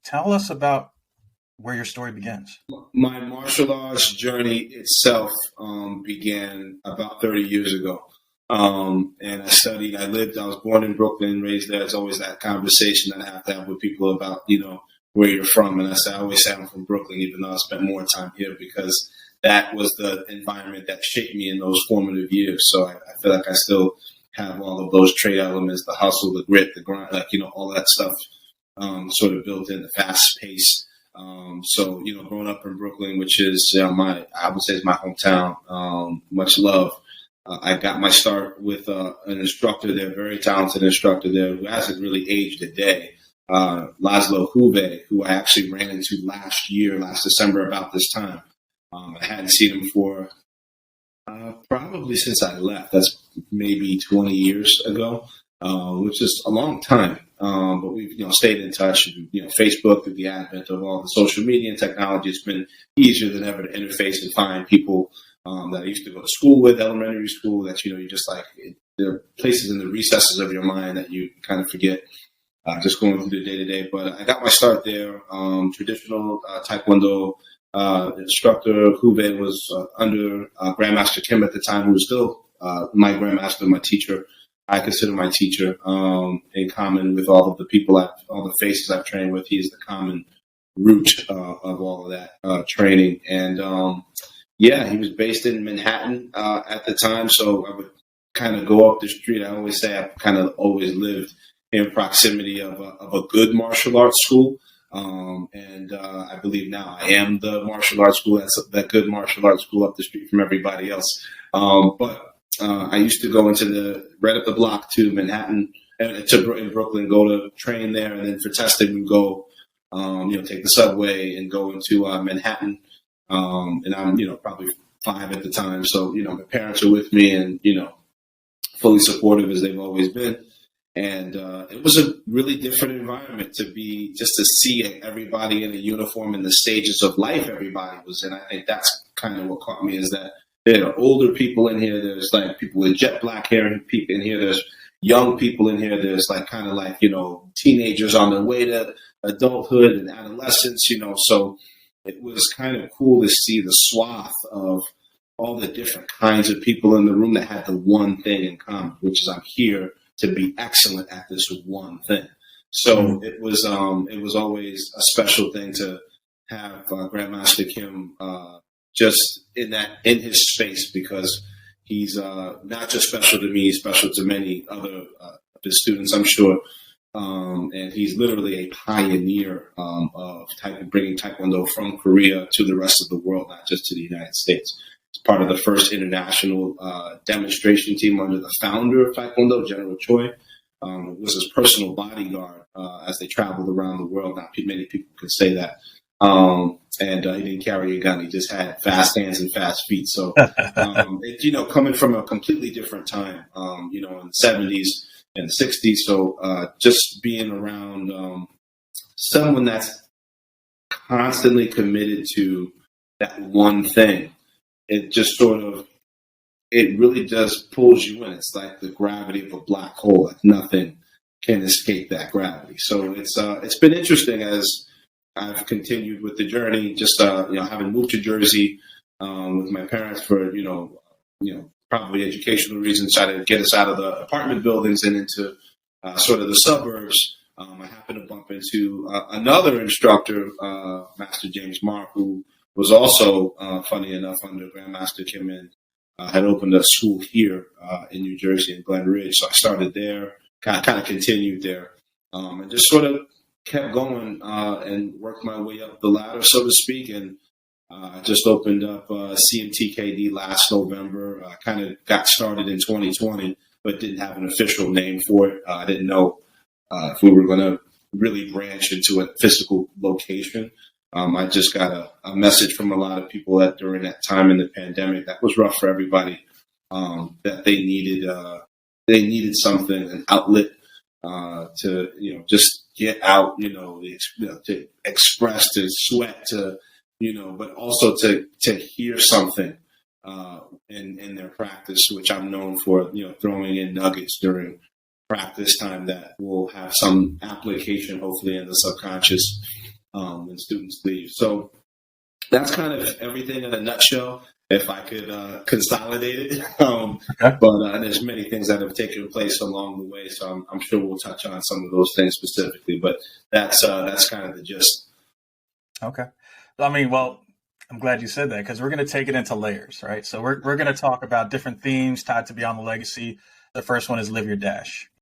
Tell us about where your story begins. My martial arts journey itself began about 30 years ago. And I was born in Brooklyn, raised there. It's always that conversation that I have to have with people about, where you're from. And I always say I'm from Brooklyn, even though I spent more time here because that was the environment that shaped me in those formative years. So I feel like I still have all of those trait elements, the hustle, the grit, the grind, all that stuff sort of built in, the fast pace. So, growing up in Brooklyn, which is I would say is my hometown, much love. I got my start with an instructor there, very talented instructor there, who hasn't really aged a day, Laszlo Huve, who I actually ran into last December about this time. I hadn't seen him for probably since I left. That's maybe 20 years ago, which is a long time. But we've stayed in touch. Facebook, through the advent of all the social media and technology, it's been easier than ever to interface and find people that I used to go to school with, elementary school, that you just there are places in the recesses of your mind that you kind of forget, just going through the day to day. But I got my start there. Traditional Taekwondo instructor Huve was under Grandmaster Kim at the time, who was still my grandmaster, my teacher. I consider my teacher, in common with all of the people, all the faces I've trained with. He's the common root of all of that training. And he was based in Manhattan at the time, so I would kind of go up the street. I always say I've kind of always lived in proximity of a good martial arts school. And I believe now I am the martial arts school. That's that good martial arts school up the street from everybody else. But I used to go into right up the block to Manhattan, in Brooklyn, go to train there, and then for testing we go, take the subway and go into Manhattan. And I'm, probably 5 at the time, so my parents are with me, and fully supportive as they've always been. And it was a really different environment to see everybody in a uniform and the stages of life everybody was in. I think that's kind of what caught me, is that there are older people in here. There's people with jet black hair and people in here. There's young people in here. There's teenagers on their way to adulthood and adolescence, So it was kind of cool to see the swath of all the different kinds of people in the room that had the one thing in common, which is I'm here to be excellent at this one thing. So it was always a special thing to have Grandmaster Kim just in his space, because he's not just special to me, he's special to many other of his students, I'm sure. And he's literally a pioneer of bringing Taekwondo from Korea to the rest of the world, not just to the United States. He's part of the first international demonstration team under the founder of Taekwondo, General Choi. It was his personal bodyguard as they traveled around the world. Not many people can say that. And he didn't carry a gun. He just had fast hands and fast feet. So, coming from a completely different time, in the 70s and the 60s. So, just being around someone that's constantly committed to that one thing, it really just pulls you in. It's like the gravity of a black hole. Like nothing can escape that gravity. So it's been interesting as I've continued with the journey, just having moved to Jersey with my parents for probably educational reasons, trying to get us out of the apartment buildings and into sort of the suburbs. I happened to bump into another instructor, Master James Mark, who was also, funny enough, under Grandmaster Kim, and had opened a school here in New Jersey in Glen Ridge. So I started there, kind of continued there, and just sort of kept going and worked my way up the ladder, so to speak. And I just opened up CMTKD last November. Kind of got started in 2020, but didn't have an official name for it. I didn't know if we were going to really branch into a physical location. I just got a message from a lot of people that during that time in the pandemic, that was rough for everybody, that they needed something, an outlet to just get out, to express, to sweat, to but also to hear something in their practice, which I'm known for, throwing in nuggets during practice time that will have some application, hopefully, in the subconscious. when students leave. So that's kind of everything in a nutshell, if I could consolidate it. Okay. But there's many things that have taken place along the way, so I'm sure we'll touch on some of those things specifically. But that's kind of the gist. Okay. I mean, well, I'm glad you said that because we're going to take it into layers, right? So we're going to talk about different themes tied to Beyond the Legacy. The first one is Live Your Dash.